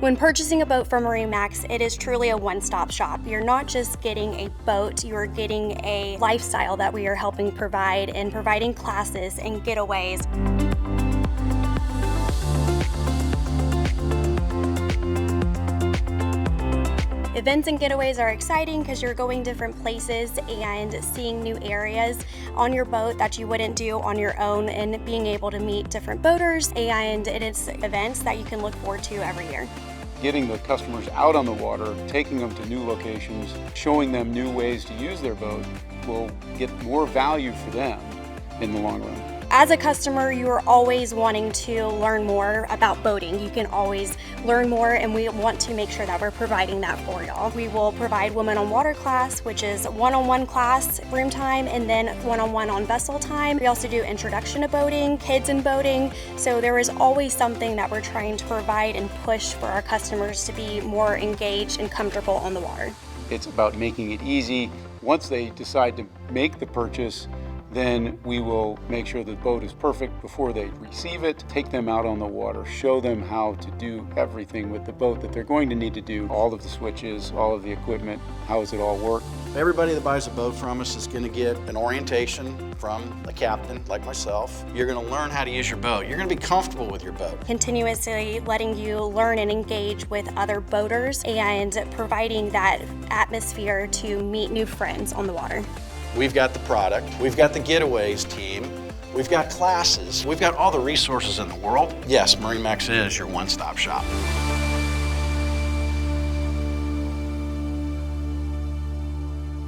When purchasing a boat from MarineMax, it is truly a one-stop shop. You're not just getting a boat, you are getting a lifestyle that we are helping provide and providing classes and getaways. Events and getaways are exciting because you're going different places and seeing new areas on your boat that you wouldn't do on your own, and being able to meet different boaters, and it is events that you can look forward to every year. Getting the customers out on the water, taking them to new locations, showing them new ways to use their boat will get more value for them in the long run. As a customer, you are always wanting to learn more about boating. You can always learn more, and we want to make sure that we're providing that for y'all. We will provide Women on Water class, which is one-on-one class, room time, and then one-on-one on vessel time. We also do introduction to boating, kids in boating, so there is always something that we're trying to provide and push for our customers to be more engaged and comfortable on the water. It's about making it easy. Once they decide to make the purchase, then we will make sure the boat is perfect before they receive it, take them out on the water, show them how to do everything with the boat that they're going to need to do, all of the switches, all of the equipment, how does it all work. Everybody that buys a boat from us is going to get an orientation from a captain like myself. You're going to learn how to use your boat. You're going to be comfortable with your boat. Continuously letting you learn and engage with other boaters and providing that atmosphere to meet new friends on the water. We've got the product, we've got the Getaways team, we've got classes, we've got all the resources in the world. Yes, MarineMax is your one-stop shop.